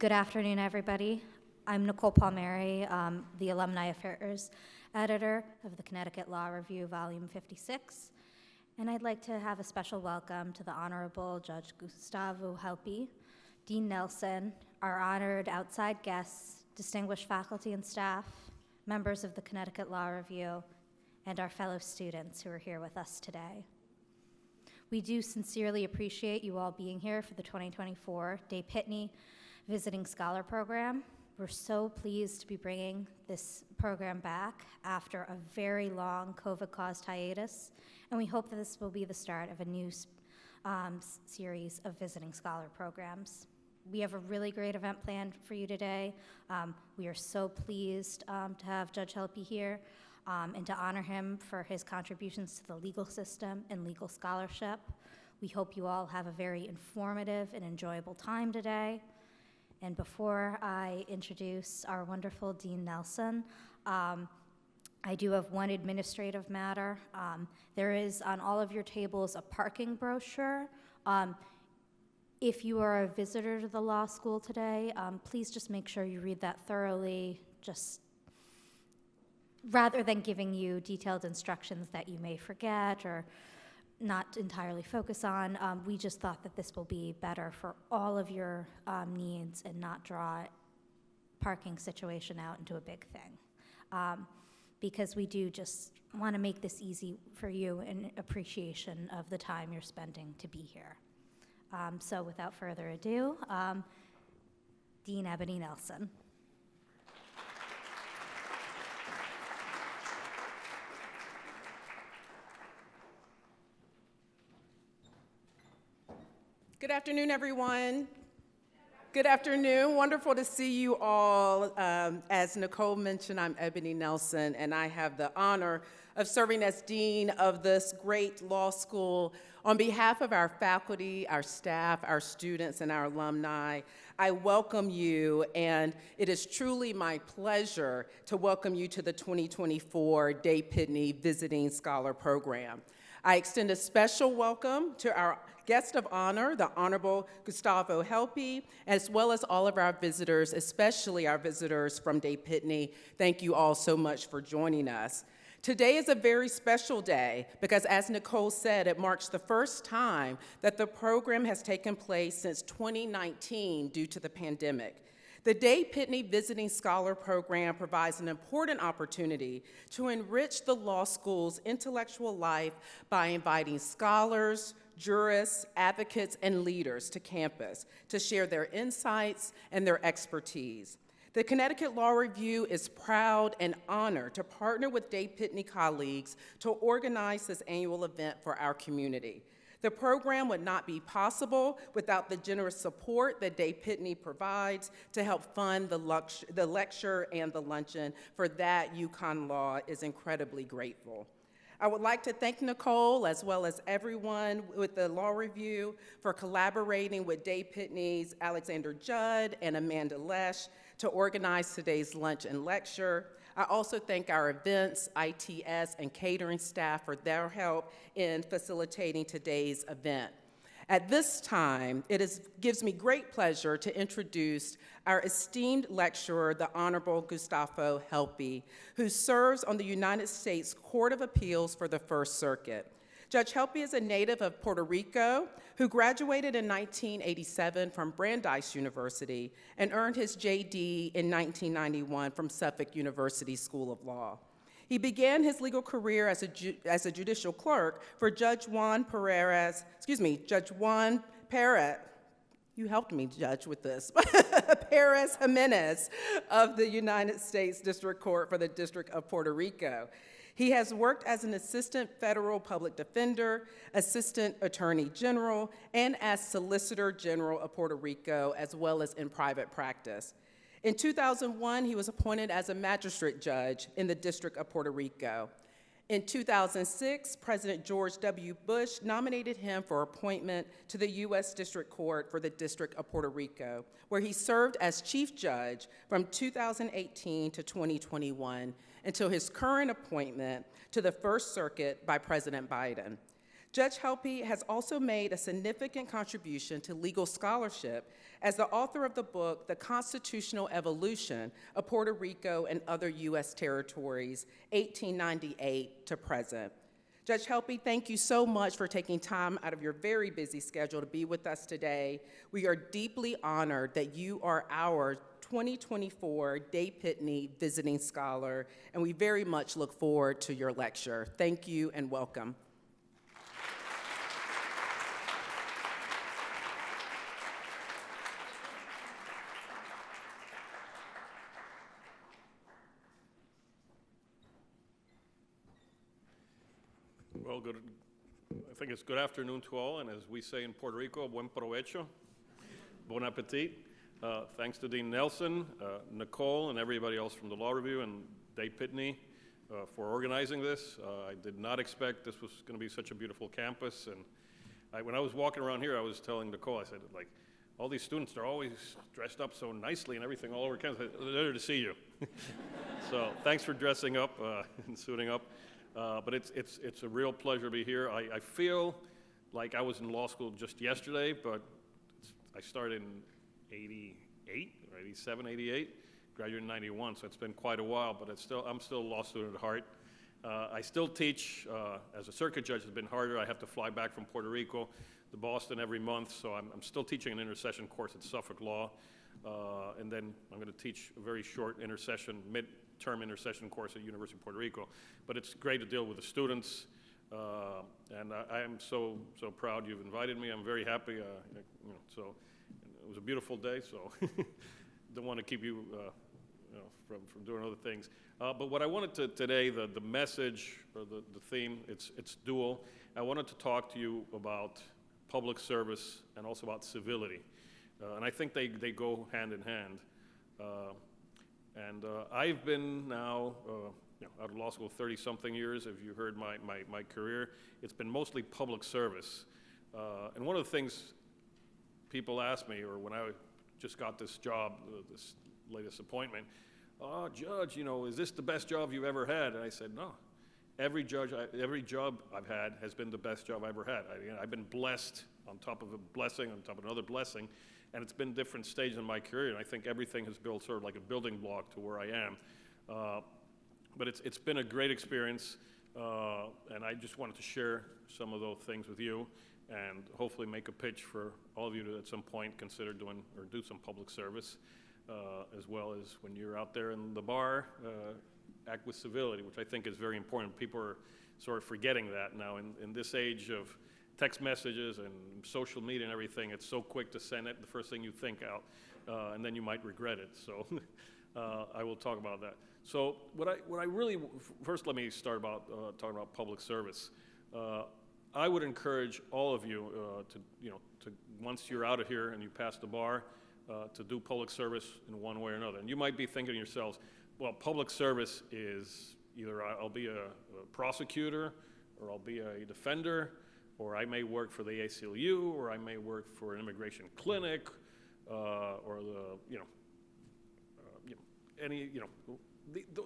Good afternoon, everybody. I'm Nicole Palmieri, the Alumni Affairs Editor of the Connecticut Law Review, Volume 56. And I'd like to have a special welcome to the Honorable Judge Gustavo Gelpí, Dean Nelson, our honored outside guests, distinguished faculty and staff, members of the Connecticut Law Review, and our fellow students who are here with us today. We do sincerely appreciate you all being here for the 2024 Day Pitney Visiting Scholar Program. We're so pleased to be bringing this program back after a very long COVID-caused hiatus, and we hope that this will be the start of a new series of Visiting Scholar programs. We have a really great event planned for you today. We are so pleased to have Judge Gelpí here and to honor him for his contributions to the legal system and legal scholarship. We hope you all have a very informative and enjoyable time today. And before I introduce our wonderful Dean Nelson, I do have one administrative matter. There is on all of your tables a parking brochure. If you are a visitor to the law school today, please just make sure you read that thoroughly, just rather than giving you detailed instructions that you may forget or not entirely focus on. We just thought that this will be better for all of your needs and not draw parking situation out into a big thing. Because we do just want to make this easy for you in appreciation of the time you're spending to be here. So without further ado, Dean Ebony Nelson. Good afternoon, everyone. Good afternoon. Wonderful to see you all. As Nicole mentioned, I'm Ebony Nelson, and I have the honor of serving as dean of this great law school. On behalf of our faculty, our staff, our students, and our alumni, I welcome you, and it is truly my pleasure to welcome you to the 2024 Day Pitney Visiting Scholar Program. I extend a special welcome to our guest of honor, the Honorable Gustavo Gelpí, as well as all of our visitors, especially our visitors from Day Pitney. Thank you all so much for joining us. Today is a very special day because, as Nicole said, it marks the first time that the program has taken place since 2019 due to the pandemic. The Day Pitney Visiting Scholar Program provides an important opportunity to enrich the law school's intellectual life by inviting scholars, jurists, advocates, and leaders to campus to share their insights and their expertise. The Connecticut Law Review is proud and honored to partner with Day Pitney colleagues to organize this annual event for our community. The program would not be possible without the generous support that Day Pitney provides to help fund the lecture and the luncheon. For that, UConn Law is incredibly grateful. I would like to thank Nicole, as well as everyone with the Law Review, for collaborating with Day Pitney's Alexander Judd and Amanda Lesh to organize today's lunch and lecture. I also thank our events, ITS, and catering staff for their help in facilitating today's event. At this time, gives me great pleasure to introduce our esteemed lecturer, the Honorable Gustavo Gelpí, who serves on the United States Court of Appeals for the First Circuit. Judge Gelpí is a native of Puerto Rico who graduated in 1987 from Brandeis University and earned his JD in 1991 from Suffolk University School of Law. He began his legal career as a judicial clerk for Judge Juan Perez, you helped me, Judge, with this, Perez Jimenez of the United States District Court for the District of Puerto Rico. He has worked as an assistant federal public defender, assistant attorney general, and as solicitor general of Puerto Rico, as well as in private practice. In 2001, he was appointed as a magistrate judge in the District of Puerto Rico. In 2006, President George W. Bush nominated him for appointment to the U.S. District Court for the District of Puerto Rico, where he served as chief judge from 2018 to 2021 until his current appointment to the First Circuit by President Biden. Judge Gelpí has also made a significant contribution to legal scholarship as the author of the book, The Constitutional Evolution of Puerto Rico and Other U.S. Territories, 1898 to present. Judge Gelpí, thank you so much for taking time out of your very busy schedule to be with us today. We are deeply honored that you are our 2024 Day Pitney Visiting Scholar, and we very much look forward to your lecture. Thank you and welcome. Well, I think it's good afternoon to all, and as we say in Puerto Rico, buen provecho, bon appetit. Thanks to Dean Nelson, Nicole, and everybody else from the Law Review and Day Pitney for organizing this. I did not expect this was going to be such a beautiful campus, and when I was walking around here, I was telling Nicole, I said, like, all these students, they're always dressed up so nicely and everything all over campus. They're there to see you. So thanks for dressing up and suiting up. But it's a real pleasure to be here. I feel like I was in law school just yesterday, but I started in 88, or 87, 88, graduated in 91, so it's been quite a while, but I'm still a law student at heart. I still teach as a circuit judge. It's been harder. I have to fly back from Puerto Rico to Boston every month, so I'm still teaching an intercession course at Suffolk Law, and then I'm going to teach a very short mid-term intercession course at University of Puerto Rico. But it's great to deal with the students, and I am so proud you've invited me. I'm very happy. So it was a beautiful day, so don't want to keep you, from doing other things. But what I wanted to today, the message or the theme, it's dual. I wanted to talk to you about public service and also about civility, and I think they go hand in hand. I've been now out of law school 30-something years. If you heard my career, it's been mostly public service. And one of the things people ask me, or when I just got this job, this latest appointment, "Oh, Judge, is this the best job you've ever had?" And I said, no. Every job I've had has been the best job I've ever had. I've been blessed on top of a blessing, on top of another blessing, and it's been different stages in my career, and I think everything has built sort of like a building block to where I am. But it's been a great experience, and I just wanted to share some of those things with you, and hopefully make a pitch for all of you to at some point consider doing or do some public service, as well as when you're out there in the bar, act with civility, which I think is very important. People are sort of forgetting that now in this age of text messages and social media and everything. It's so quick to send it, the first thing you think out, and then you might regret it. So I will talk about that. So what I really, first let me start about talking about public service. I would encourage all of you to once you're out of here and you pass the bar, to do public service in one way or another. And you might be thinking to yourselves, well, public service is either I'll be a prosecutor, or I'll be a defender, or I may work for the ACLU, or I may work for an immigration clinic, or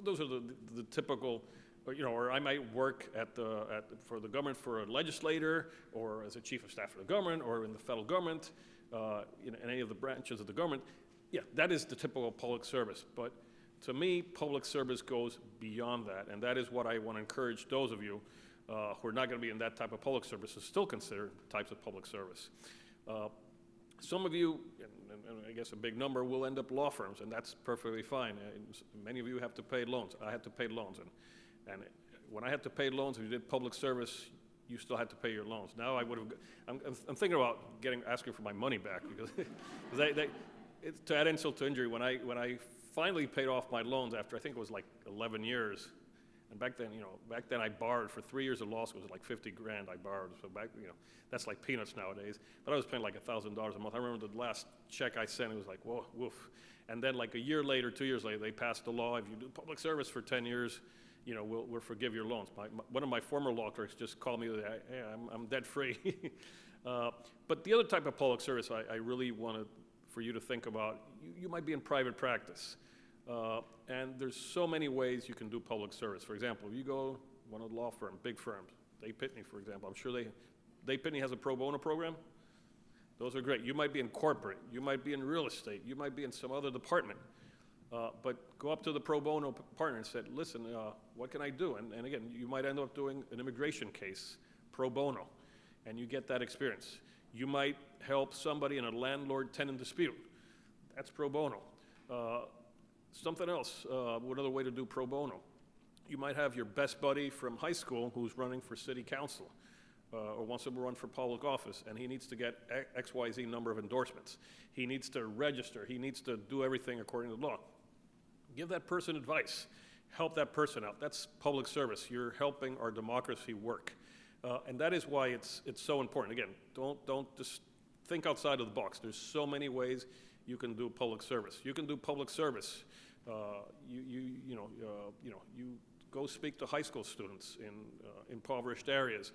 those are the typical, or I might work for the government for a legislator, or as a chief of staff for the government, or in the federal government, in any of the branches of the government. Yeah, that is the typical public service. But to me, public service goes beyond that, and that is what I want to encourage those of you who are not going to be in that type of public service to still consider types of public service. Some of you, and I guess a big number, will end up law firms, and that's perfectly fine. Many of you have to pay loans. I had to pay loans, and when I had to pay loans, if you did public service, you still had to pay your loans. Now I'm thinking about asking for my money back, because to add insult to injury, when I finally paid off my loans after I think it was like 11 years, and back then I borrowed for 3 years of law school. It was like 50 grand I borrowed. So that's like peanuts nowadays. But I was paying like $1,000 a month. I remember the last check I sent, it was like, whoa, woof. And then like a year later, 2 years later, they passed a law. If you do public service for 10 years, we'll forgive your loans. One of my former law clerks just called me, hey, I'm debt free. But the other type of public service I really wanted for you to think about, you might be in private practice. And there's so many ways you can do public service. For example, if you go one of the law firms, big firms, Day Pitney, for example, I'm sure they Pitney has a pro bono program. Those are great. You might be in corporate, you might be in real estate, you might be in some other department. But go up to the pro bono partner and say, listen, what can I do? And again, you might end up doing an immigration case pro bono, and you get that experience. You might help somebody in a landlord-tenant dispute. That's pro bono. Something else, another way to do pro bono. You might have your best buddy from high school who's running for city council or wants to run for public office, and he needs to get XYZ number of endorsements. He needs to register. He needs to do everything according to law. Give that person advice. Help that person out. That's public service. You're helping our democracy work. And that is why it's so important. Again, don't just think outside of the box. There's so many ways you can do public service. You can do public service. You go speak to high school students in impoverished areas.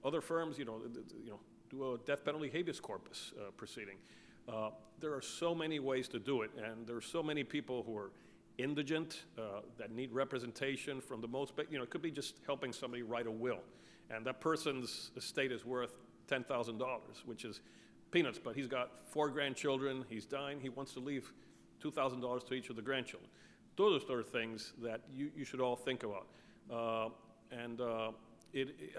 Other firms, do a death penalty habeas corpus proceeding. There are so many ways to do it, and there are so many people who are indigent, that need representation from the most, it could be just helping somebody write a will, and that person's estate is worth $10,000, which is peanuts, but he's got 4 grandchildren, he's dying, he wants to leave $2,000 to each of the grandchildren. Those are sort of things that you should all think about. I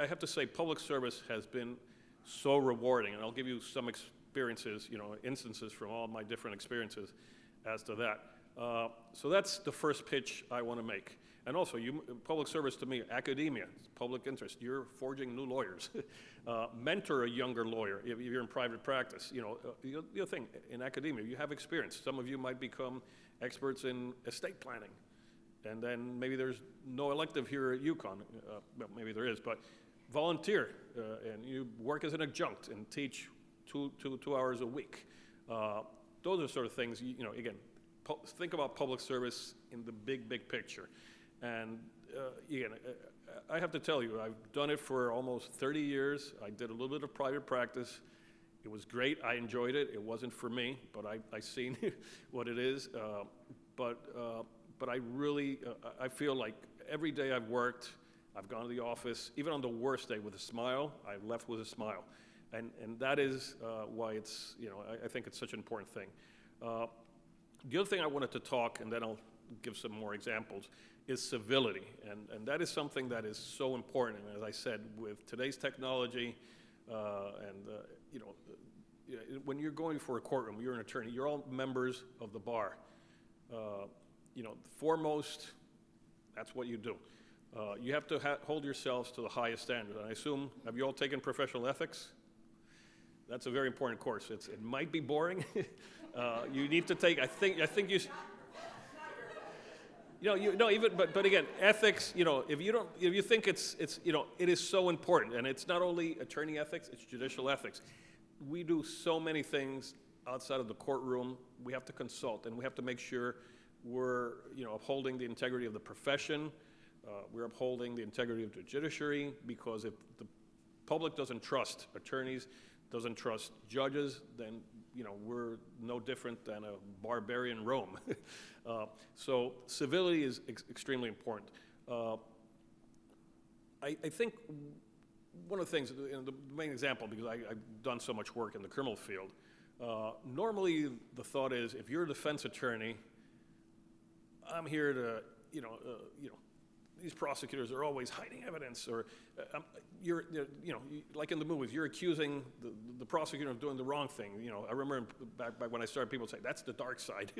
have to say, public service has been so rewarding, and I'll give you some experiences, instances from all my different experiences as to that. So that's the first pitch I want to make. And also, public service to me, academia, public interest. You're forging new lawyers. Mentor a younger lawyer if you're in private practice. The other thing, in academia, you have experience. Some of you might become experts in estate planning. And then maybe there's no elective here at UConn. Well, maybe there is, but volunteer. And you work as an adjunct and teach two hours a week. Those are sort of things, again, think about public service in the big picture. And again, I have to tell you, I've done it for almost 30 years. I did a little bit of private practice. It was great. I enjoyed it. It wasn't for me, but I seen what it is. But I really, I feel like every day I've worked, I've gone to the office, even on the worst day with a smile, I left with a smile. And that is why it's, I think it's such an important thing. The other thing I wanted to talk, and then I'll give some more examples, is civility. And that is something that is so important. And as I said, with today's technology, when you're going for a courtroom, you're an attorney, you're all members of the bar. Foremost, that's what you do. You have to hold yourselves to the highest standard. And I assume, have you all taken professional ethics? That's a very important course. It might be boring. You need to take. I think you. But again, ethics. If you think it's it is so important, and it's not only attorney ethics, it's judicial ethics. We do so many things outside of the courtroom. We have to consult, and we have to make sure we're upholding the integrity of the profession. We're upholding the integrity of the judiciary, because if the public doesn't trust attorneys, doesn't trust judges, then we're no different than a barbarian Rome. So civility is extremely important. I think one of the things, the main example, because I've done so much work in the criminal field, normally the thought is, if you're a defense attorney, I'm here to, these prosecutors are always hiding evidence, or like in the movies, you're accusing the prosecutor of doing the wrong thing. I remember back when I started, people would say, that's the dark side.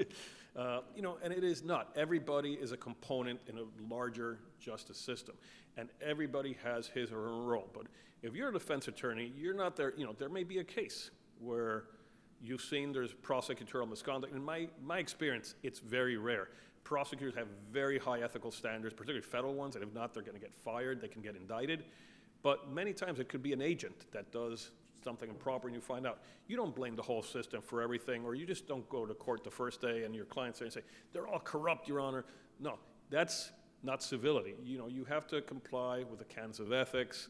And it is not. Everybody is a component in a larger justice system, and everybody has his or her role. But if you're a defense attorney, you're not there. There may be a case where you've seen there's prosecutorial misconduct. In my experience, it's very rare. Prosecutors have very high ethical standards, particularly federal ones, and if not, they're going to get fired, they can get indicted. But many times it could be an agent that does something improper, and you find out. You don't blame the whole system for everything, or you just don't go to court the first day and your client's there and say, they're all corrupt, Your Honor. No, that's not civility. You have to comply with the canons of ethics,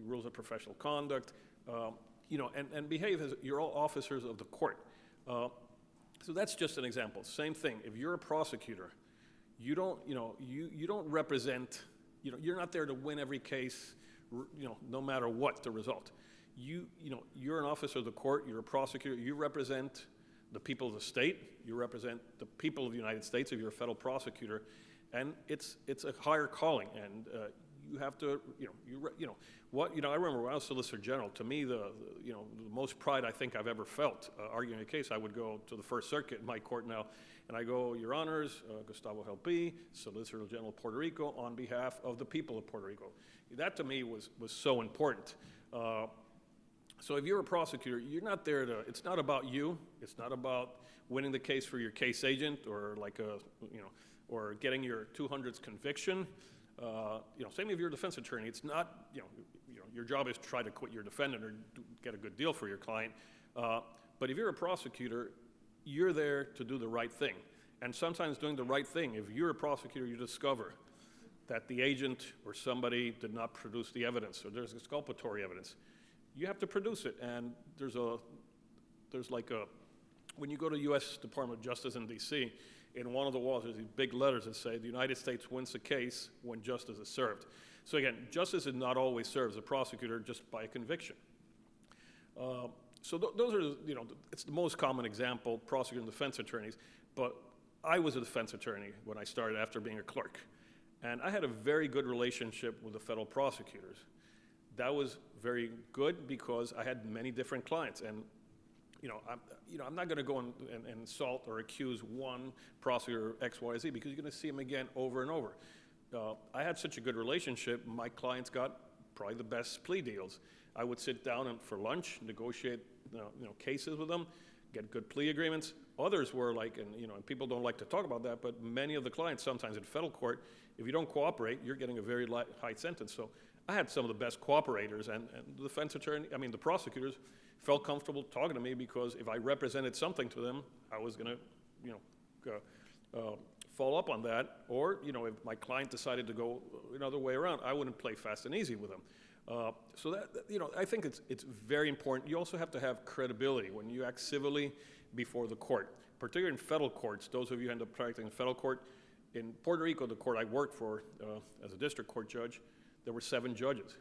rules of professional conduct, and behave as you're all officers of the court. So that's just an example. Same thing. If you're a prosecutor, you don't represent. You're not there to win every case, no matter what the result. You're an officer of the court, you're a prosecutor, you represent the people of the state, you represent the people of the United States if you're a federal prosecutor, and it's a higher calling, and you have to, I remember when I was Solicitor General, to me, the most pride I think I've ever felt arguing a case, I would go to the First Circuit in my court now, and I go, Your Honors, Gustavo Gelpí, Solicitor General of Puerto Rico, on behalf of the people of Puerto Rico. That to me was so important. So if you're a prosecutor, you're not there to, it's not about you, it's not about winning the case for your case agent or or getting your 200th conviction. Same if you're a defense attorney, it's not, your job is to try to quit your defendant or get a good deal for your client. But if you're a prosecutor, you're there to do the right thing. And sometimes doing the right thing, if you're a prosecutor, you discover that the agent or somebody did not produce the evidence, or there's exculpatory evidence, you have to produce it. And when you go to U.S. Department of Justice in D.C., in one of the walls, there's these big letters that say, the United States wins the case when justice is served. So again, justice is not always served as a prosecutor just by a conviction. So those are, it's the most common example, prosecutor and defense attorneys, but I was a defense attorney when I started after being a clerk. And I had a very good relationship with the federal prosecutors. That was very good because I had many different clients. And I'm not going to go and insult or accuse one prosecutor X, Y, Z because you're going to see him again over and over. I had such a good relationship, my clients got probably the best plea deals. I would sit down for lunch, negotiate cases with them, get good plea agreements. Others were like, and people don't like to talk about that, but many of the clients, sometimes in federal court, if you don't cooperate, you're getting a very high sentence. So I had some of the best cooperators, and the defense attorney, the prosecutors felt comfortable talking to me because if I represented something to them, I was going to, follow up on that. Or, if my client decided to go another way around, I wouldn't play fast and easy with them. So that, I think it's very important. You also have to have credibility when you act civilly before the court, particularly in federal courts. Those of you who end up practicing in federal court, in Puerto Rico, the court I worked for as a district court judge, there were 7 judges.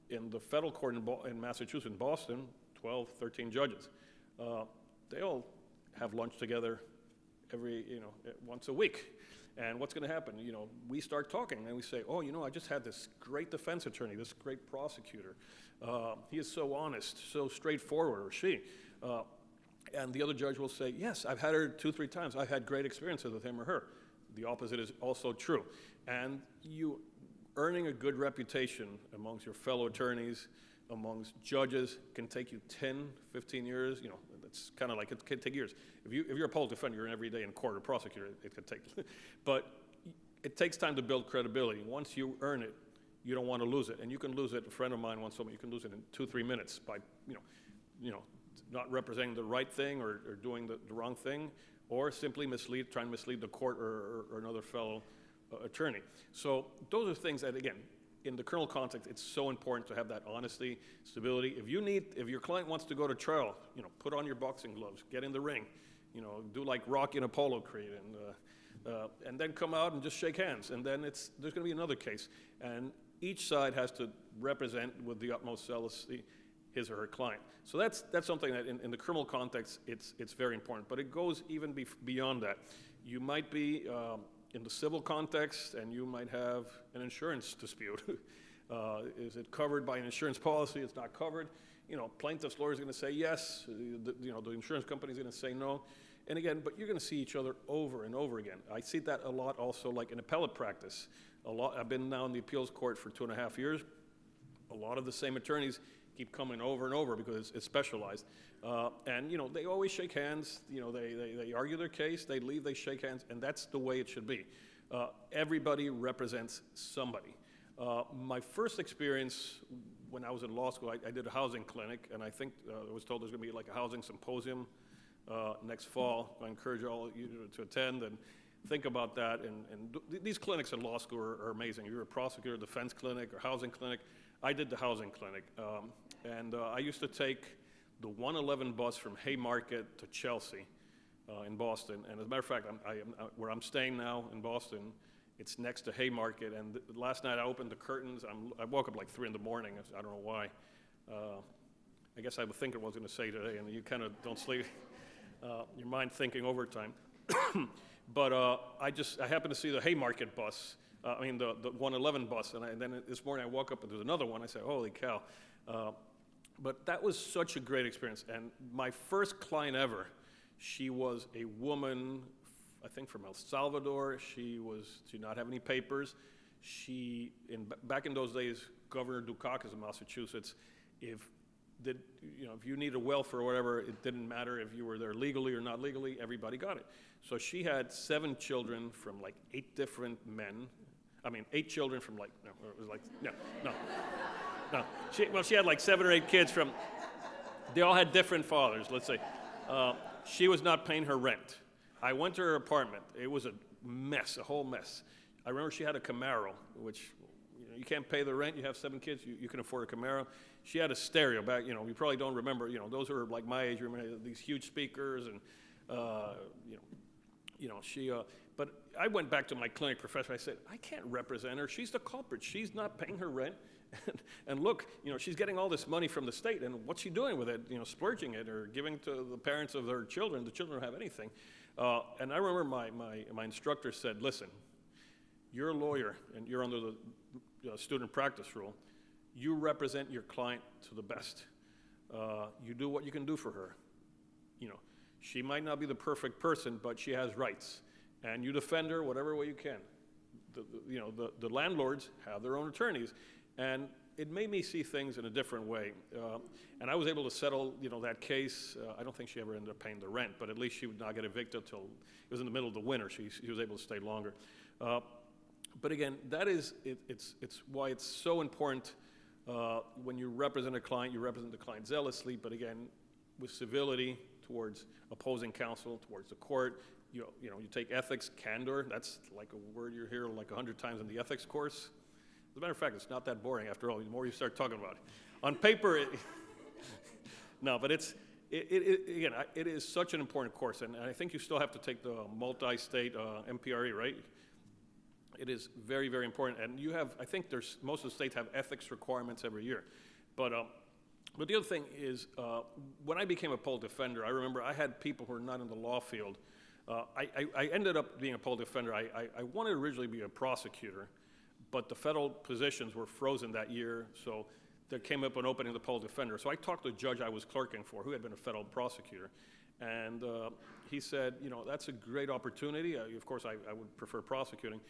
In the federal court in Massachusetts, in Boston, 12, 13 judges. They all have lunch together once a week. And what's going to happen? We start talking and we say, oh, I just had this great defense attorney, this great prosecutor. He is so honest, so straightforward, or she. And the other judge will say, yes, I've had her 2-3 times. I've had great experiences with him or her. The opposite is also true. And earning a good reputation amongst your fellow attorneys, amongst judges, can take you 10, 15 years. It's kind of like it can take years. If you're a public defender, you're in every day in court or prosecutor, it could take. But it takes time to build credibility. Once you earn it, you don't want to lose it. And you can lose it. A friend of mine once told me you can lose it in 2-3 minutes by, not representing the right thing or doing the wrong thing, or simply trying to mislead the court or another fellow attorney. So those are things that, again, in the criminal context, it's so important to have that honesty, stability. If your client wants to go to trial, put on your boxing gloves, get in the ring, do like Rocky in Apollo Creed, and then come out and just shake hands. And then there's going to be another case, and each side has to represent with the utmost zealousy his or her client. So that's something that in the criminal context, it's very important. But it goes even beyond that. You might be in the civil context, and you might have an insurance dispute. Is it covered by an insurance policy? It's not covered. Plaintiff's lawyer is going to say yes. The insurance company is going to say no. And again, but you're going to see each other over and over again. I see that a lot also, like in appellate practice. I've been now in the appeals court for 2.5 years. A lot of the same attorneys keep coming over and over because it's specialized. And they always shake hands. They argue their case, they leave, they shake hands, and that's the way it should be. Everybody represents somebody. My first experience when I was in law school, I did a housing clinic, and I think I was told there's going to be like a housing symposium next fall. I encourage all of you to attend and think about that. And these clinics in law school are amazing. If you're a prosecutor, defense clinic, or housing clinic, I did the housing clinic. And I used to take the 111 bus from Haymarket to Chelsea in Boston. And as a matter of fact, where I'm staying now in Boston It's next to Haymarket, and last night I opened the curtains. I woke up like 3 in the morning. I don't know why. I guess I would think what I was going to say today, and you kind of don't sleep. Your mind thinking overtime. But I happened to see the Haymarket bus. The 111 bus, and then this morning I woke up and there's another one. I said, "Holy cow!" But that was such a great experience. And my first client ever, she was a woman, I think from El Salvador. She did not have any papers. Back in those days, Governor Dukakis of Massachusetts, if you needed welfare or whatever, it didn't matter if you were there legally or not legally, everybody got it. So she had 7 children from like 8 different men. 8 children from She had like 7 or 8 kids they all had different fathers, let's say. She was not paying her rent. I went to her apartment. It was a mess, a whole mess. I remember she had a Camaro, which, you can't pay the rent, you have 7 kids, you can afford a Camaro. She had a stereo back, you probably don't remember, those are like my age, remember these huge speakers and, but I went back to my clinic professor. I said, I can't represent her. She's the culprit. She's not paying her rent. And look, she's getting all this money from the state, and what's she doing with it? Splurging it or giving to the parents of her children. The children don't have anything. And I remember my instructor said, listen, you're a lawyer, and you're under the student practice rule. You represent your client to the best. You do what you can do for her. She might not be the perfect person, but she has rights. And you defend her whatever way you can. The landlords have their own attorneys. And it made me see things in a different way. And I was able to settle, that case. I don't think she ever ended up paying the rent, but at least she would not get evicted till it was in the middle of the winter. She was able to stay longer. But again, it's why it's so important when you represent a client, you represent the client zealously, but again, with civility towards opposing counsel, towards the court. You take ethics, candor. That's like a word you hear like 100 times in the ethics course. As a matter of fact, it's not that boring after all. The more you start talking about it, on paper, no. But it is such an important course, and I think you still have to take the multi-state MPRE, right? It is very, very important, and I think most of the states have ethics requirements every year, but the other thing is, when I became a public defender, I remember I had people who were not in the law field. I ended up being a public defender. I wanted to originally be a prosecutor, but the federal positions were frozen that year, so there came up an opening of the public defender. So I talked to the judge I was clerking for, who had been a federal prosecutor, and he said, that's a great opportunity. Of course, I would prefer prosecuting,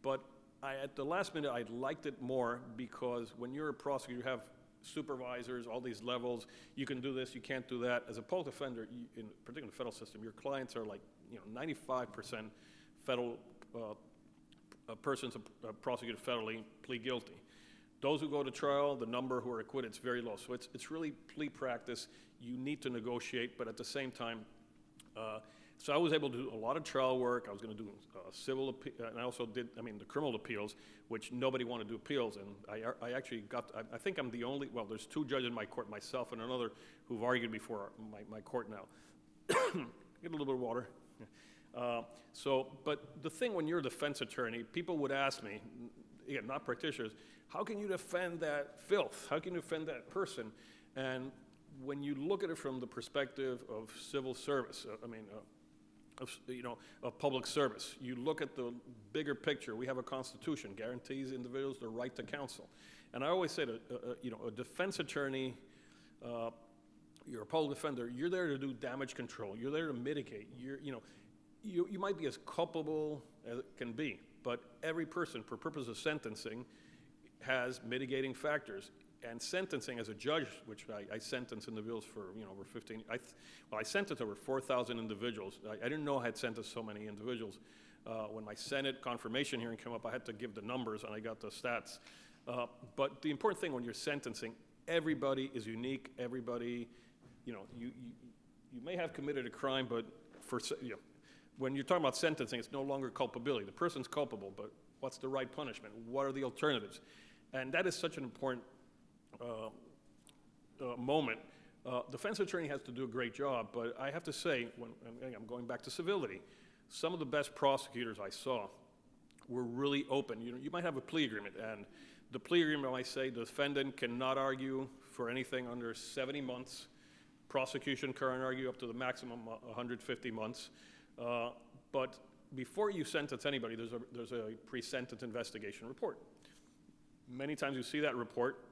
but at the last minute, I liked it more because when you're a prosecutor, you have supervisors, all these levels. You can do this, you can't do that. As a public defender, in particular the federal system, your clients are like 95% federal persons prosecuted federally plead guilty. Those who go to trial, the number who are acquitted is very low. So it's really plea practice. You need to negotiate, but at the same time, so I was able to do a lot of trial work. I was going to do civil appeal, and I also did, the criminal appeals, which nobody wanted to do appeals, and I actually I think I'm the only, there's 2 judges in my court, myself and another, who've argued before my court now. Get a little bit of water. But the thing when you're a defense attorney, people would ask me, again, not practitioners, how can you defend that filth? How can you defend that person? And when you look at it from the perspective of civil service, of public service, you look at the bigger picture. We have a constitution, guarantees individuals the right to counsel. And I always say that, a defense attorney, you're a public defender, you're there to do damage control. You're there to mitigate. You might be as culpable as it can be, but every person, for purpose of sentencing, has mitigating factors. And sentencing as a judge, which I sentence individuals for, over 15, I sentenced over 4,000 individuals. I didn't know I had sentenced so many individuals. When my Senate confirmation hearing came up, I had to give the numbers, and I got the stats. But the important thing when you're sentencing, everybody is unique. Everybody, you may have committed a crime, but when you're talking about sentencing, it's no longer culpability. The person's culpable, but what's the right punishment? What are the alternatives? And that is such an important moment. Defense attorney has to do a great job, but I have to say, I'm going back to civility, some of the best prosecutors I saw we're really open. You might have a plea agreement, and the plea agreement might say the defendant cannot argue for anything under 70 months. Prosecution can argue up to the maximum 150 months. But before you sentence anybody, there's a pre-sentence investigation report. Many times you see that report,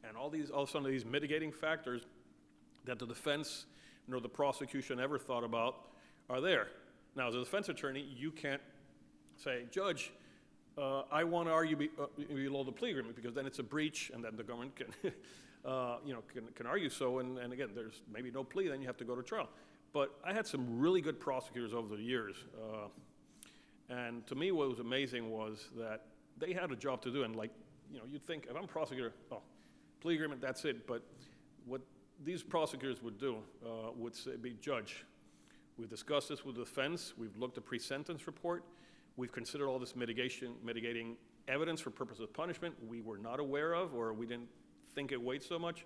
and all of a sudden these mitigating factors that the defense nor the prosecution ever thought about are there. Now, as a defense attorney, you can't say, Judge, I want to argue below the plea agreement, because then it's a breach, and then the government can, can argue so. And again, there's maybe no plea, then you have to go to trial. But I had some really good prosecutors over the years, and to me, what was amazing was that they had a job to do. And you'd think, if I'm a prosecutor, plea agreement, that's it. But what these prosecutors would do would be, Judge, we've discussed this with the defense, we've looked at pre-sentence report, we've considered all this mitigating evidence for purposes of punishment we were not aware of, or we didn't think it weighed so much,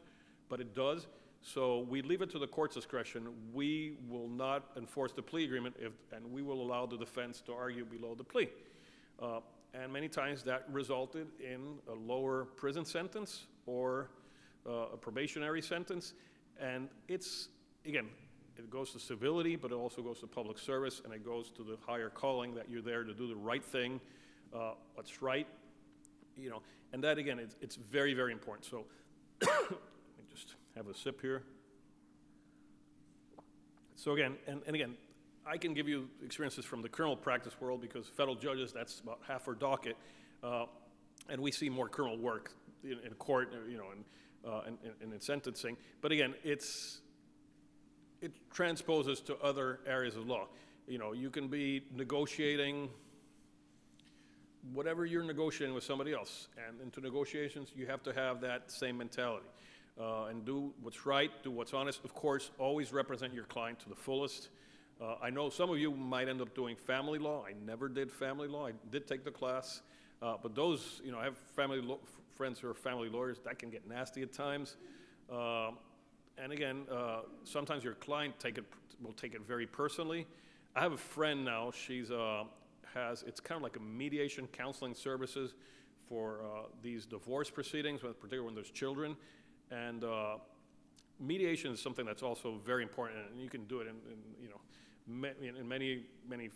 but it does. So we leave it to the court's discretion. We will not enforce the plea agreement, and we will allow the defense to argue below the plea. And many times that resulted in a lower prison sentence or a probationary sentence. And it's, again, it goes to civility, but it also goes to public service, and it goes to the higher calling that you're there to do the right thing, what's right, and that, again, it's very, very important. So let me just have a sip here. So again, and again, I can give you experiences from the criminal practice world, because federal judges, that's about half our docket, and we see more criminal work in court, and in sentencing. But again, it transposes to other areas of law. You can be negotiating whatever you're negotiating with somebody else, and into negotiations, you have to have that same mentality, and do what's right, do what's honest. Of course, always represent your client to the fullest. I know some of you might end up doing family law. I never did family law. I did take the class, but those, I have friends who are family lawyers. That can get nasty at times. And again, sometimes your client will take it very personally. I have a friend now. She's it's kind of like a mediation counseling services for these divorce proceedings, particularly when there's children. And mediation is something that's also very important, and you can do it in many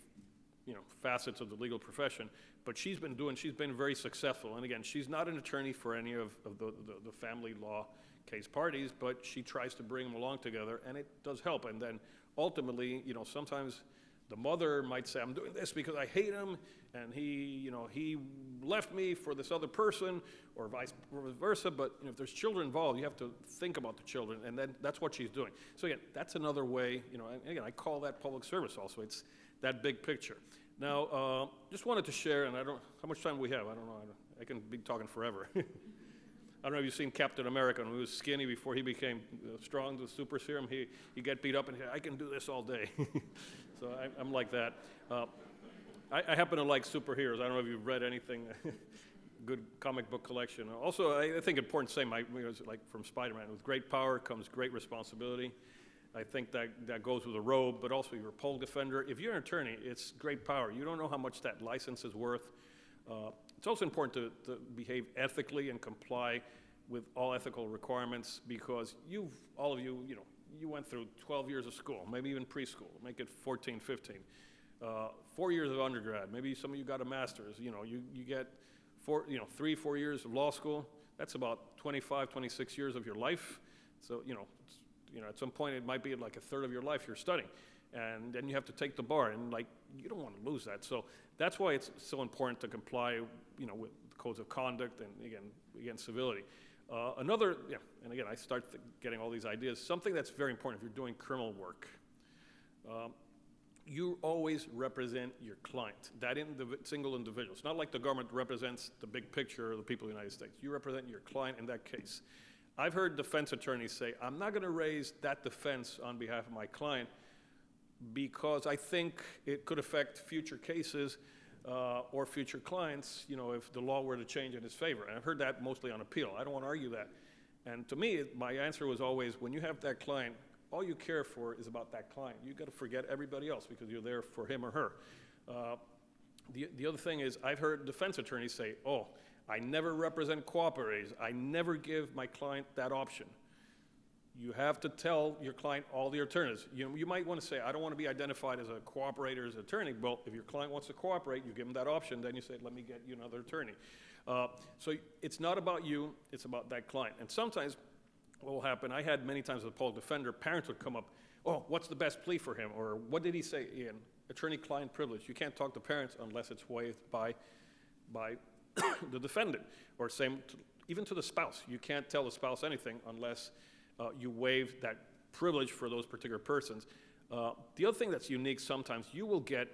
facets of the legal profession. But she's been very successful. And again, she's not an attorney for any of the family law case parties, but she tries to bring them along together, and it does help. And then ultimately, sometimes the mother might say, I'm doing this because I hate him, and he left me for this other person, or vice versa. But if there's children involved, you have to think about the children, and then that's what she's doing. So again, that's another way, and again, I call that public service also. It's that big picture. Now, just wanted to share, and I don't, how much time we have? I don't know. I can be talking forever. I don't know if you've seen Captain America. When he was skinny before he became strong, the super serum, he got beat up and he said, I can do this all day. So I'm like that. I happen to like superheroes. I don't know if you've read anything, good comic book collection. Also, I think important to say, like from Spider-Man, with great power comes great responsibility. I think that goes with a robe, but also you're a pole defender. If you're an attorney, it's great power. You don't know how much that license is worth. It's also important to behave ethically and comply with all ethical requirements, because all of you went through 12 years of school, maybe even preschool, make it 14, 15. 4 years of undergrad, maybe some of you got a master's, you get 3-4 years of law school. That's about 25, 26 years of your life. So, at some point it might be like a third of your life you're studying. And then you have to take the bar, and you don't want to lose that. So that's why it's so important to comply, with codes of conduct and again, civility. And again, I start getting all these ideas. Something that's very important if you're doing criminal work. You always represent your client, that single individual. It's not like the government represents the big picture of the people of the United States. You represent your client in that case. I've heard defense attorneys say, I'm not going to raise that defense on behalf of my client because I think it could affect future cases or future clients, if the law were to change in his favor. And I've heard that mostly on appeal. I don't want to argue that. And to me, my answer was always, when you have that client, all you care for is about that client. You've got to forget everybody else because you're there for him or her. The other thing is, I've heard defense attorneys say, oh, I never represent cooperators. I never give my client that option. You have to tell your client all the alternatives. You might want to say, I don't want to be identified as a cooperator, as an attorney. Well, if your client wants to cooperate, you give them that option, then you say, let me get you another attorney. So it's not about you, it's about that client. And sometimes what will happen, I had many times as a public defender, parents would come up, oh, what's the best plea for him? Or what did he say, Ian? Attorney-client privilege. You can't talk to parents unless it's waived by the defendant, or same, even to the spouse. You can't tell the spouse anything unless you waive that privilege for those particular persons. The other thing that's unique, sometimes you will get,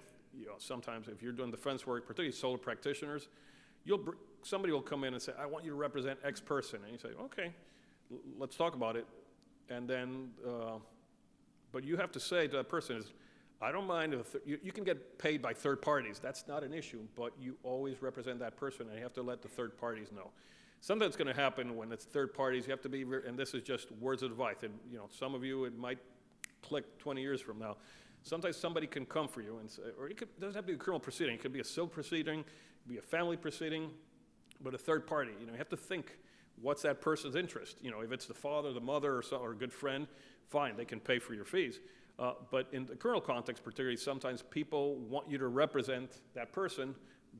sometimes if you're doing defense work, particularly solo practitioners, somebody will come in and say, I want you to represent X person. And you say, okay, let's talk about it. And then, but you have to say to that person is, I don't mind if you can get paid by third parties. That's not an issue, but you always represent that person, and you have to let the third parties know. Something that's going to happen when it's third parties, you have to be, and this is just words of advice, and some of you, it might click 20 years from now. Sometimes somebody can come for you, and say, or it doesn't have to be a criminal proceeding. It could be a civil proceeding, it could be a family proceeding, but a third party. You have to think, what's that person's interest? If it's the father, the mother, or a good friend, fine, they can pay for your fees. But in the criminal context particularly, sometimes people want you to represent that person,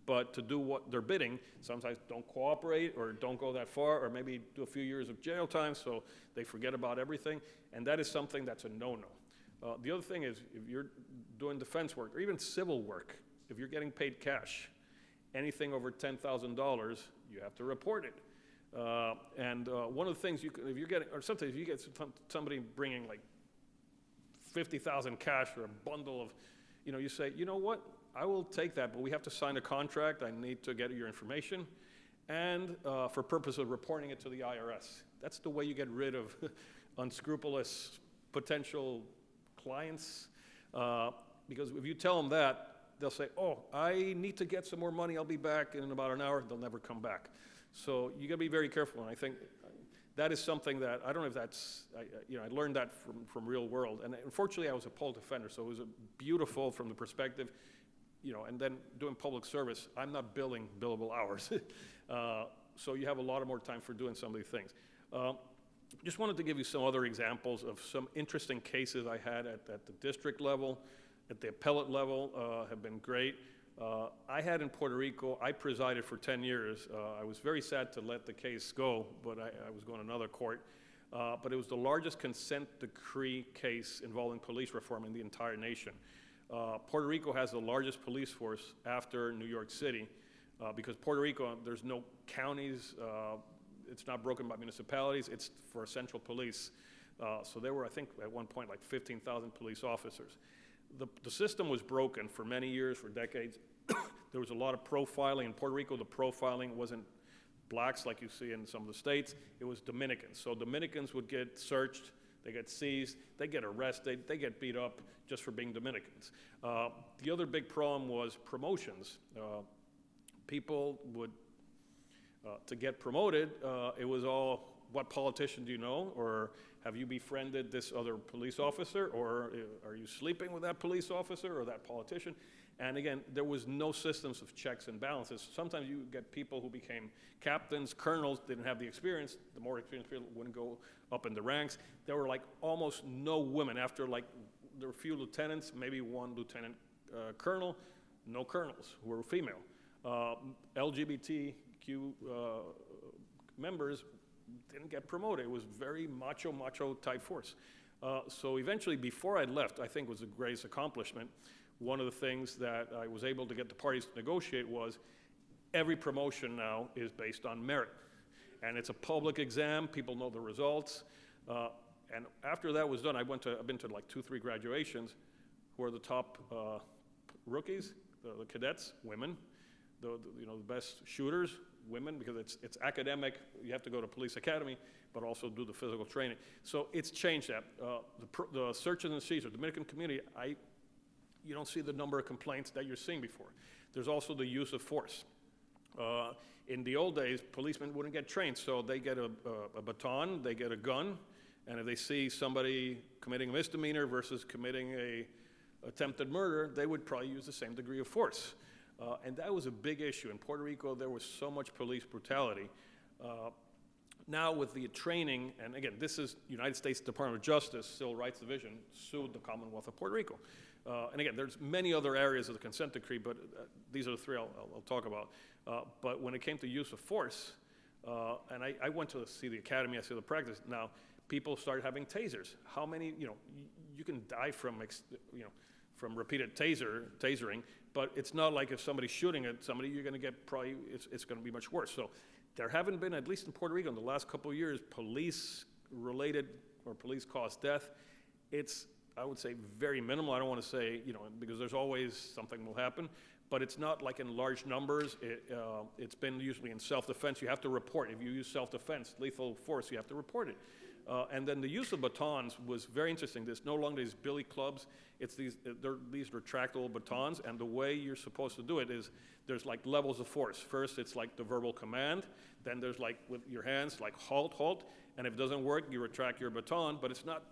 but to do what they're bidding, sometimes don't cooperate or don't go that far, or maybe do a few years of jail time so they forget about everything, and that is something that's a no-no. The other thing is, if you're doing defense work, or even civil work, if you're getting paid cash, anything over $10,000, you have to report it. And one of the things if you're getting, or sometimes you get somebody bringing like 50,000 cash or a bundle of, you say, you know what, I will take that, but we have to sign a contract. I need to get your information, and for purpose of reporting it to the IRS. That's the way you get rid of unscrupulous potential clients, because if you tell them that, they'll say, oh, I need to get some more money. I'll be back in about an hour. They'll never come back. So you got to be very careful, and I think that is something that, I don't know if that's, I learned that from real world. And unfortunately, I was a public defender, so it was beautiful from the perspective, and then doing public service, I'm not billing billable hours. So you have a lot more time for doing some of these things. Just wanted to give you some other examples of some interesting cases I had at the district level, at the appellate level, have been great. I had in Puerto Rico, I presided for 10 years. I was very sad to let the case go, but I was going to another court. But it was the largest consent decree case involving police reform in the entire nation. Puerto Rico has the largest police force after New York City, because Puerto Rico, there's no counties, it's not broken by municipalities, it's for central police. So there were, I think, at one point, like 15,000 police officers. The system was broken for many years, for decades. There was a lot of profiling. In Puerto Rico, the profiling wasn't blacks like you see in some of the states. It was Dominicans. So Dominicans would get searched, they get seized, they get arrested, they get beat up just for being Dominicans. The other big problem was promotions. People would, to get promoted, it was all, what politician do you know? Or have you befriended this other police officer? Or are you sleeping with that police officer or that politician? And again, there was no systems of checks and balances. Sometimes you get people who became captains, colonels, didn't have the experience. The more experienced people wouldn't go up in the ranks. There were like almost no women. After like, there were a few lieutenants, maybe one lieutenant colonel, no colonels who were female. LGBTQ members didn't get promoted. It was very macho type force. So eventually, before I left, I think was the greatest accomplishment. One of the things that I was able to get the parties to negotiate was every promotion now is based on merit. And it's a public exam, people know the results. And after that was done, I've been to like 2-3 graduations. Who are the top rookies? The cadets, women. The best shooters, women, because it's academic. You have to go to police academy, but also do the physical training. So it's changed that. The searches and seizures, the Dominican community, you don't see the number of complaints that you're seeing before. There's also the use of force. In the old days, policemen wouldn't get trained, so they get a baton, they get a gun, and if they see somebody committing a misdemeanor versus committing a attempted murder, they would probably use the same degree of force. And that was a big issue. In Puerto Rico, there was so much police brutality. Now with the training, and again, this is United States Department of Justice, Civil Rights Division, sued the Commonwealth of Puerto Rico. And again, there's many other areas of the consent decree, but these are the three I'll talk about. But when it came to use of force, and I went to see the academy, I see the practice. Now, people started having tasers. How many, you can die from, from repeated tasering, but it's not like if somebody's shooting at somebody, you're gonna get probably, it's gonna be much worse. So there haven't been, at least in Puerto Rico in the last couple of years, police-related or police-caused death. It's, I would say, very minimal. I don't want to say, because there's always something will happen, but it's not like in large numbers. It's been usually in self-defense. You have to report. If you use self-defense, lethal force, you have to report it. And then the use of batons was very interesting. There's no longer these billy clubs. It's these retractable batons, and the way you're supposed to do it is there's like levels of force. First, it's like the verbal command. Then there's like with your hands, like halt, halt. And if it doesn't work, you retract your baton, but it's not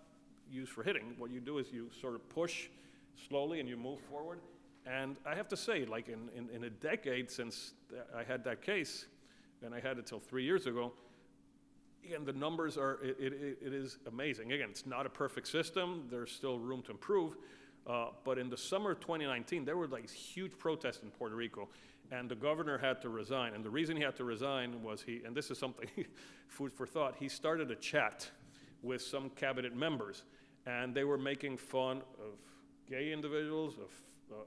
used for hitting. What you do is you sort of push slowly and you move forward. And I have to say, like in a decade since I had that case, and I had it till 3 years ago, again, the numbers are, it is amazing. Again, it's not a perfect system. There's still room to improve. But in the summer of 2019, there were like huge protests in Puerto Rico, and the governor had to resign. And the reason he had to resign was and this is something, food for thought, he started a chat with some cabinet members, and they were making fun of gay individuals, of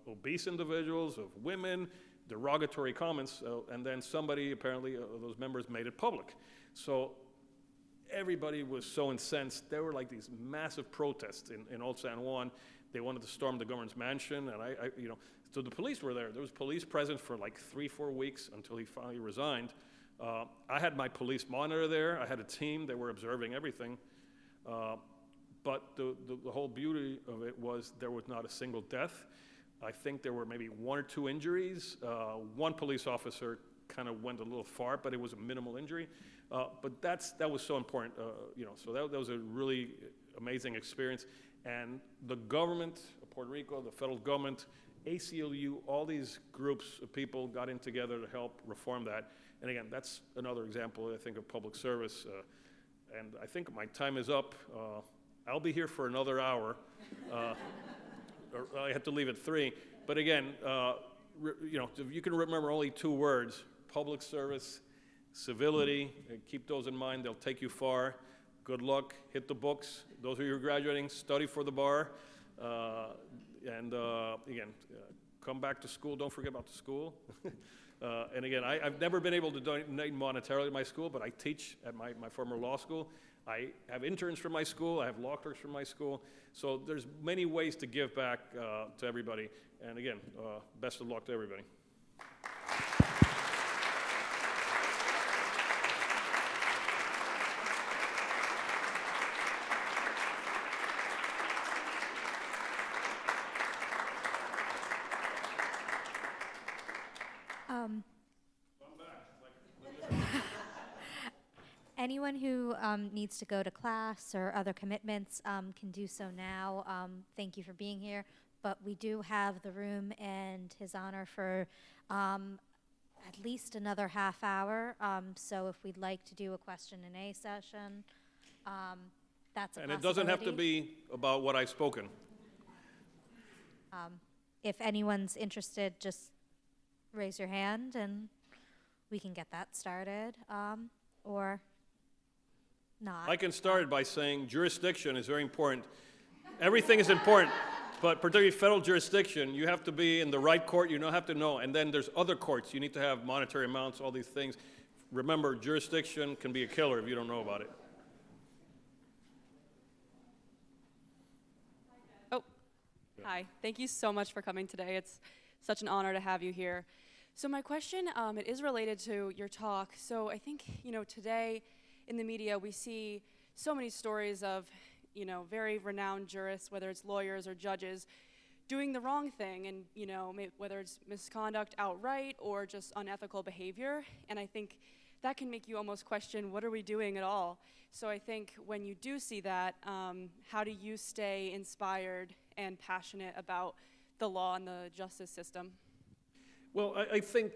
obese individuals, of women, derogatory comments, and then somebody, apparently, those members made it public. So everybody was so incensed. There were like these massive protests in Old San Juan. They wanted to storm the governor's mansion, and so the police were there. There was police present for like 3-4 weeks until he finally resigned. I had my police monitor there. I had a team. They were observing everything. But the whole beauty of it was there was not a single death. I think there were maybe 1 or 2 injuries. One police officer kind of went a little far, but it was a minimal injury. But that was so important, so that was a really amazing experience. And the government of Puerto Rico, the federal government, ACLU, all these groups of people got in together to help reform that. And again, that's another example, I think, of public service. And I think my time is up. I'll be here for another hour. Or I have to leave at 3. But again, if you can remember only 2 words, public service, civility, keep those in mind. They'll take you far. Good luck. Hit the books. Those of you who are graduating, study for the bar. Again, come back to school. Don't forget about the school. And again, I've never been able to donate monetarily to my school, but I teach at my former law school. I have interns from my school. I have law clerks from my school. So there's many ways to give back to everybody. And again, best of luck to everybody. Anyone who needs to go to class or other commitments can do so now. Thank you for being here. But we do have the room in his honor for at least another half hour. So if we'd like to do a question and A session, that's a possibility. And it doesn't have to be about what I've spoken. If anyone's interested, just raise your hand and we can get that started, or not. I can start by saying jurisdiction is very important. Everything is important, but particularly federal jurisdiction, you have to be in the right court, you don't have to know, and then there's other courts, you need to have monetary amounts, all these things. Remember, jurisdiction can be a killer if you don't know about it. Oh, hi. Thank you so much for coming today. It's such an honor to have you here. So my question, it is related to your talk. So I think, today in the media we see so many stories of, very renowned jurists, whether it's lawyers or judges, doing the wrong thing and, whether it's misconduct outright or just unethical behavior. And I think that can make you almost question, what are we doing at all? So I think when you do see that, how do you stay inspired and passionate about the law and the justice system? Well, I think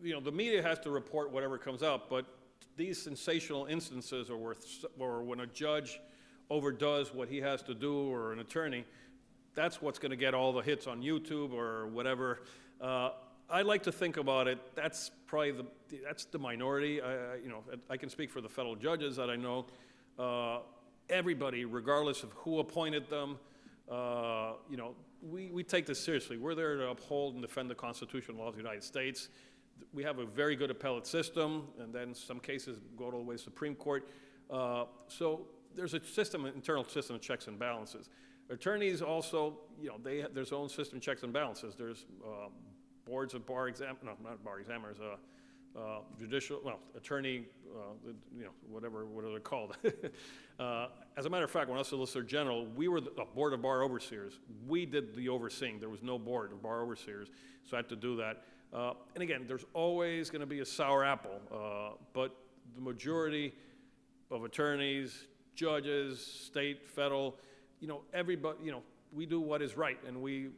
the media has to report whatever comes out, but these sensational instances or when a judge overdoes what he has to do, or an attorney, that's what's going to get all the hits on YouTube or whatever. I like to think about it, that's probably that's the minority. I can speak for the federal judges that I know. Everybody, regardless of who appointed them, we take this seriously. We're there to uphold and defend the Constitution and laws of the United States. We have a very good appellate system, and then some cases go all the way to Supreme Court. So there's a internal system of checks and balances. Attorneys also, they have their own system of checks and balances. There's boards of not bar examiners, attorney, whatever they're called. As a matter of fact, when I was Solicitor General, we were the board of bar overseers. We did the overseeing. There was no board of bar overseers, so I had to do that. And again, there's always going to be a sour apple, but the majority of attorneys, judges, state, federal, everybody, we do what is right, and we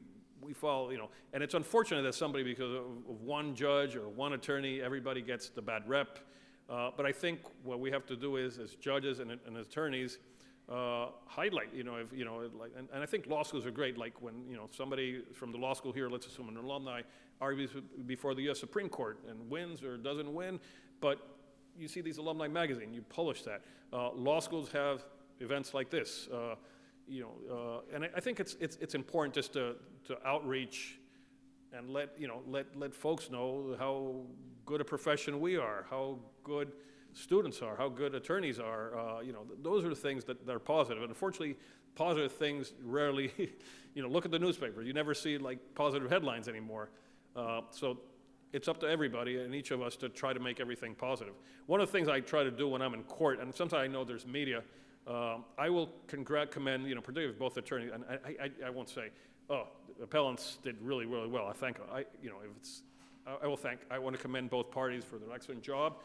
follow, and it's unfortunate that somebody, because of one judge or one attorney, everybody gets the bad rep. But I think what we have to do is, as judges and attorneys, highlight, and I think law schools are great. Like when, somebody from the law school here, let's assume an alumni, argues before the U.S. Supreme Court and wins or doesn't win, but you see these alumni magazine, you publish that. Law schools have events like this, and I think it's important just to outreach and let folks know how good a profession we are, how good students are, how good attorneys are. Those are the things that are positive. And unfortunately, positive things rarely, look at the newspaper. You never see like positive headlines anymore. So it's up to everybody and each of us to try to make everything positive. One of the things I try to do when I'm in court, and sometimes I know there's media, I will commend, particularly both attorneys, and I won't say, oh, the appellants did really, really well. I thank, I want to commend both parties for their excellent job.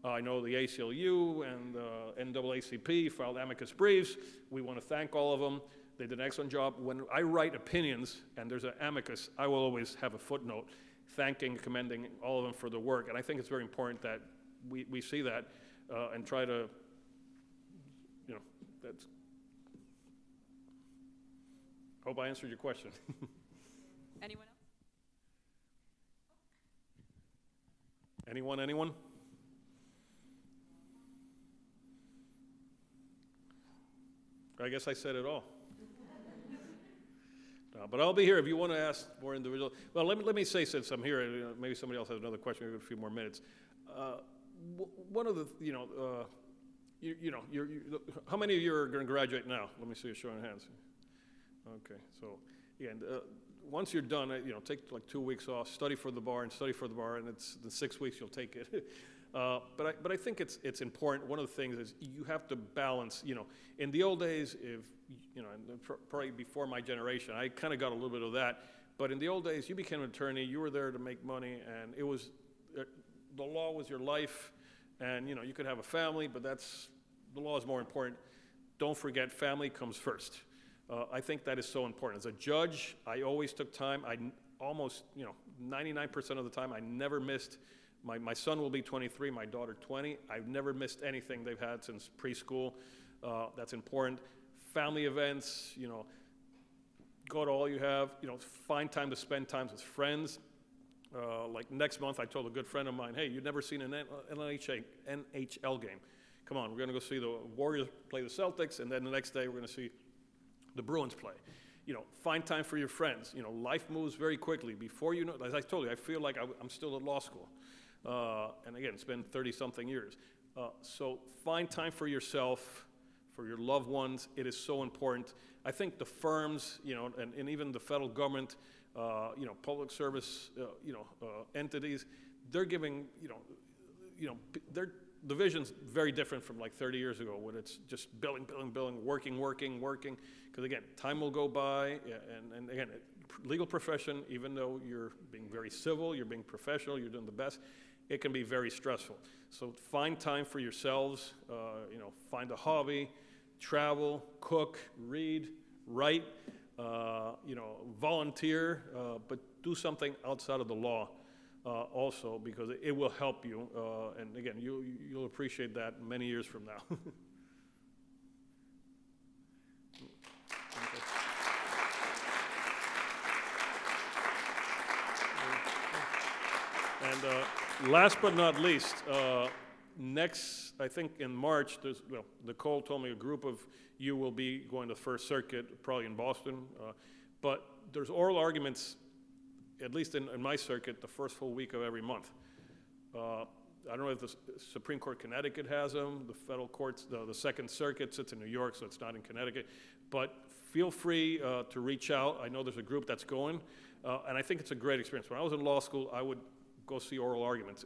I know the ACLU and the NAACP filed amicus briefs. We want to thank all of them. They did an excellent job. When I write opinions and there's an amicus, I will always have a footnote thanking, commending all of them for the work. And I think it's very important that we see that and try to, that's. Hope I answered your question. Anyone else? Anyone? I guess I said it all. But I'll be here if you want to ask more individual. Well, let me say, since I'm here, maybe somebody else has another question. We have a few more minutes. One of the, how many of you are going to graduate now? Let me see a show of hands. Okay, so again, once you're done, take like 2 weeks off, study for the bar, and it's the 6 weeks you'll take it. But I think it's important. One of the things is you have to balance. In the old days, and probably before my generation, I kind of got a little bit of that. But in the old days, you became an attorney. You were there to make money, and it was the law was your life. And you could have a family, but the law is more important. Don't forget, family comes first. I think that is so important. As a judge, I always took time. I almost, 99% of the time, I never missed. My son will be 23, my daughter 20. I've never missed anything they've had since preschool. That's important. Family events, go to all you have. Find time to spend time with friends. Like next month, I told a good friend of mine, hey, you've never seen an NHL game. Come on, we're going to go see the Warriors play the Celtics, and then the next day we're going to see the Bruins play. Find time for your friends. Life moves very quickly. Before you know, as I told you, I feel like I'm still at law school. And again, it's been 30-something years. So find time for yourself, for your loved ones. It is so important. I think the firms, and even the federal government, public service, entities, they're giving, the vision's very different from like 30 years ago when it's just billing, working. Because again, time will go by, and again, legal profession, even though you're being very civil, you're being professional, you're doing the best, it can be very stressful. So find time for yourselves, find a hobby, travel, cook, read, write. volunteer, but do something outside of the law also, because it will help you. And again, you'll appreciate that many years from now. And last but not least, next, I think in March, Nicole told me a group of you will be going to the First Circuit, probably in Boston. But there's oral arguments, at least in my circuit, the first full week of every month. I don't know if the Supreme Court Connecticut has them, the federal courts, the Second Circuit sits in New York, so it's not in Connecticut. But feel free to reach out. I know there's a group that's going, and I think it's a great experience. When I was in law school, I would go see oral arguments.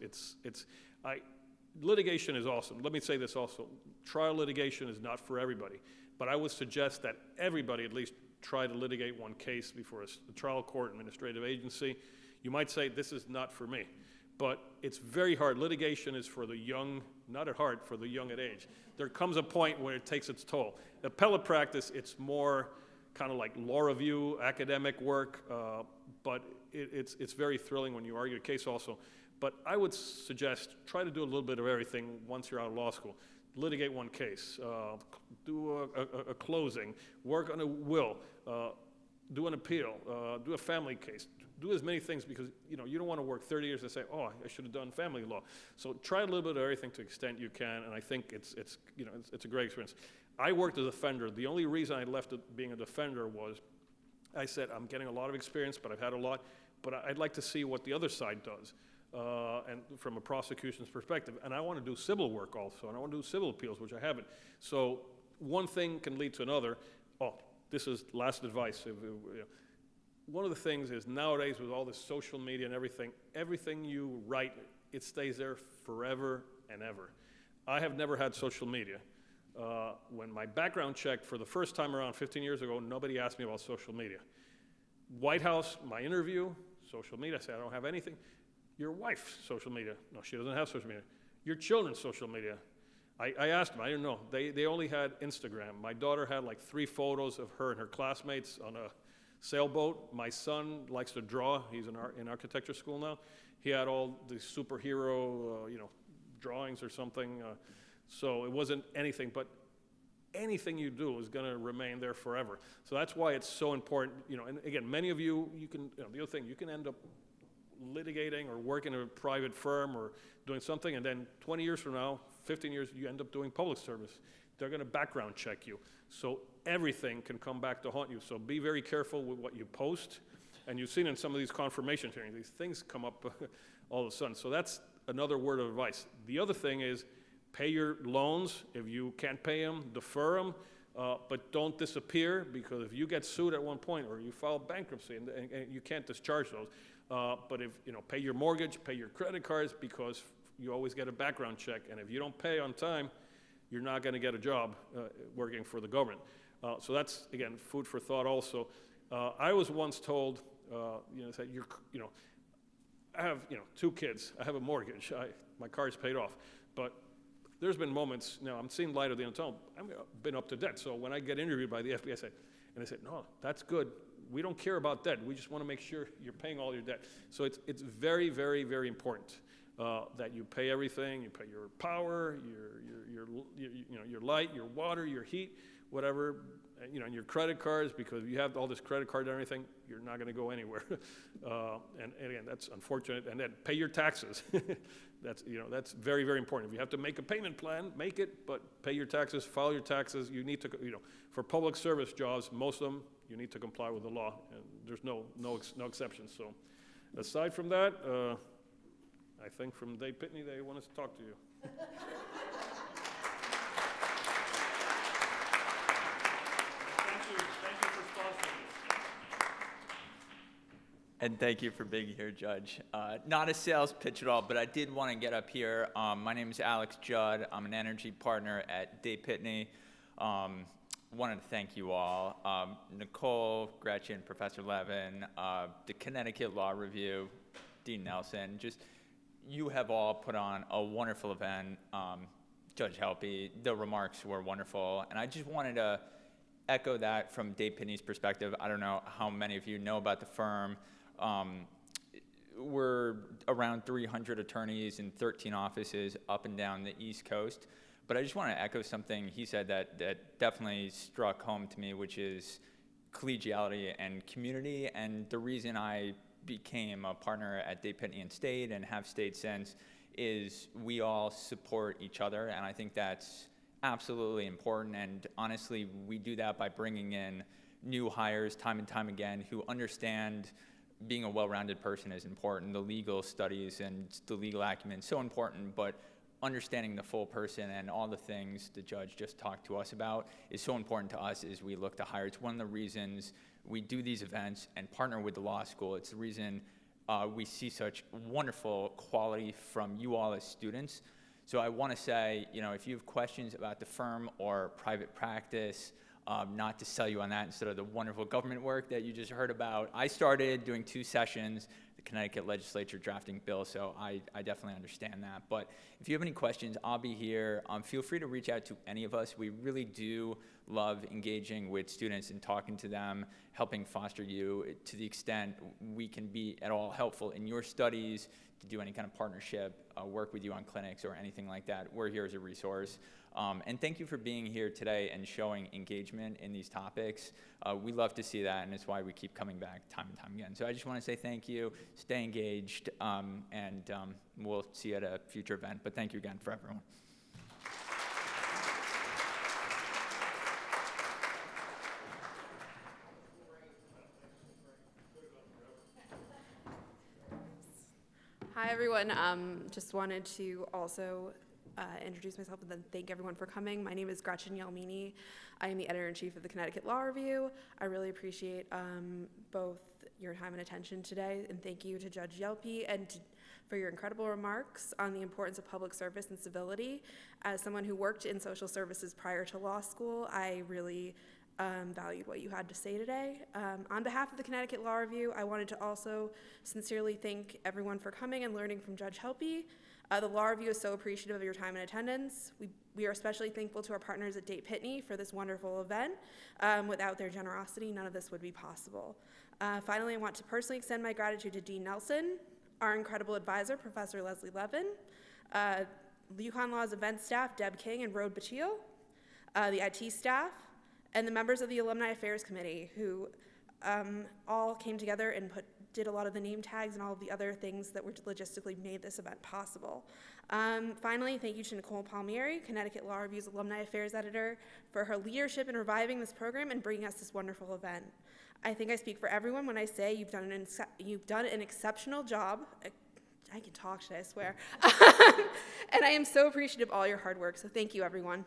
Litigation is awesome. Let me say this also. Trial litigation is not for everybody, but I would suggest that everybody at least try to litigate one case before a trial court, administrative agency. You might say, this is not for me, but it's very hard. Litigation is for the young, not at heart, for the young at age. There comes a point where it takes its toll. Appellate practice, it's more kind of like law review, academic work, but it's very thrilling when you argue a case also. But I would suggest try to do a little bit of everything once you're out of law school. Litigate one case, do a closing, work on a will, do an appeal, do a family case, do as many things, because you don't want to work 30 years and say, oh, I should have done family law. So try a little bit of everything to the extent you can, and I think it's a great experience. I worked as a defender. The only reason I left being a defender was I said, I'm getting a lot of experience, but I've had a lot, but I'd like to see what the other side does. And from a prosecution's perspective. And I want to do civil work also, and I want to do civil appeals, which I haven't. So one thing can lead to another. Oh, this is last advice. One of the things is nowadays with all this social media and everything you write, it stays there forever and ever. I have never had social media. When my background check for the first time around 15 years ago, nobody asked me about social media. White House, my interview, social media, I said, I don't have anything. Your wife's social media. No, she doesn't have social media. Your children's social media. I asked them, I didn't know. They only had Instagram. My daughter had like 3 photos of her and her classmates on a sailboat. My son likes to draw. He's in architecture school now. He had all the superhero, drawings or something. So it wasn't anything, but anything you do is going to remain there forever. So that's why it's so important. And again, many of you can, the other thing, you can end up litigating or working in a private firm or doing something, and then 20 years from now, 15 years, you end up doing public service. They're going to background check you. So everything can come back to haunt you. So be very careful with what you post. And you've seen in some of these confirmation hearings, these things come up all of a sudden. So that's another word of advice. The other thing is pay your loans. If you can't pay them, defer them. But don't disappear, because if you get sued at one point or you file bankruptcy and you can't discharge those, but if pay your mortgage, pay your credit cards, because you always get a background check, and if you don't pay on time, you're not going to get a job working for the government. So that's again food for thought. Also, I was once told, that I have 2 kids, I have a mortgage, my car's paid off, but there's been moments, I'm seeing light at the end of the tunnel. I've been up to debt. So when I get interviewed by the FBI, they say, no, that's good. We don't care about debt. We just want to make sure you're paying all your debt. So it's very, very, very important that you pay everything. You pay your power, your light, your water, your heat, whatever, and your credit cards, because if you have all this credit card and everything, you're not going to go anywhere. And again, that's unfortunate. And then pay your taxes. That's very, very important. If you have to make a payment plan, make it, but pay your taxes, file your taxes. You need to, for public service jobs, most of them, you need to comply with the law, and there's no exceptions. So aside from that, I think from Dave Pitney, they want us to talk to you. Thank you for sponsoring this. And thank you for being here, Judge. Not a sales pitch at all, but I did want to get up here. My name is Alex Judd. I'm an energy partner at Dave Pitney. Wanted to thank you all. Nicole, Gretchen, Professor Levin, the Connecticut Law Review, Dean Nelson, you have all put on a wonderful event. Judge Gelpí, the remarks were wonderful. And I just wanted to echo that from Dave Pitney's perspective. I don't know how many of you know about the firm. We're around 300 attorneys in 13 offices up and down the East Coast. But I just want to echo something he said that definitely struck home to me, which is collegiality and community. And the reason I became a partner at Dave Pitney and stayed and have stayed since is we all support each other. And I think that's absolutely important. And honestly, we do that by bringing in new hires time and time again who understand being a well-rounded person is important. The legal studies and the legal acumen is so important, but understanding the full person and all the things the judge just talked to us about is so important to us as we look to hire. It's one of the reasons we do these events and partner with the law school. It's the reason we see such wonderful quality from you all as students. So I want to say, if you have questions about the firm or private practice, not to sell you on that instead of the wonderful government work that you just heard about. I started doing 2 sessions, the Connecticut legislature drafting bill, so I definitely understand that. But if you have any questions, I'll be here. Feel free to reach out to any of us. We really do love engaging with students and talking to them, helping foster you to the extent we can be at all helpful in your studies, to do any kind of partnership, work with you on clinics or anything like that. We're here as a resource. And thank you for being here today and showing engagement in these topics. We love to see that, and it's why we keep coming back time and time again. So I just want to say thank you, stay engaged, and we'll see you at a future event. But thank you again for everyone. Hi, everyone. Just wanted to also introduce myself and then thank everyone for coming. My name is Gretchen Yelmini. I am the editor-in-chief of the Connecticut Law Review. I really appreciate both your time and attention today, and thank you to Judge Gelpí and for your incredible remarks on the importance of public service and civility. As someone who worked in social services prior to law school, I really valued what you had to say today. On behalf of the Connecticut Law Review, I wanted to also sincerely thank everyone for coming and learning from Judge Gelpí. The Law Review is so appreciative of your time and attendance. We are especially thankful to our partners at Dave Pitney for this wonderful event. Without their generosity, none of this would be possible. Finally, I want to personally extend my gratitude to Dean Nelson, our incredible advisor, Professor Leslie Levin, UConn Law's event staff, Deb King and Rode Bachil, the IT staff, and the members of the Alumni Affairs Committee who all came together and did a lot of the name tags and all of the other things that were logistically made this event possible. Finally, thank you to Nicole Palmieri, Connecticut Law Review's Alumni Affairs Editor, for her leadership in reviving this program and bringing us this wonderful event. I think I speak for everyone when I say you've done an exceptional job. I can talk today, I swear. And I am so appreciative of all your hard work, so thank you, everyone.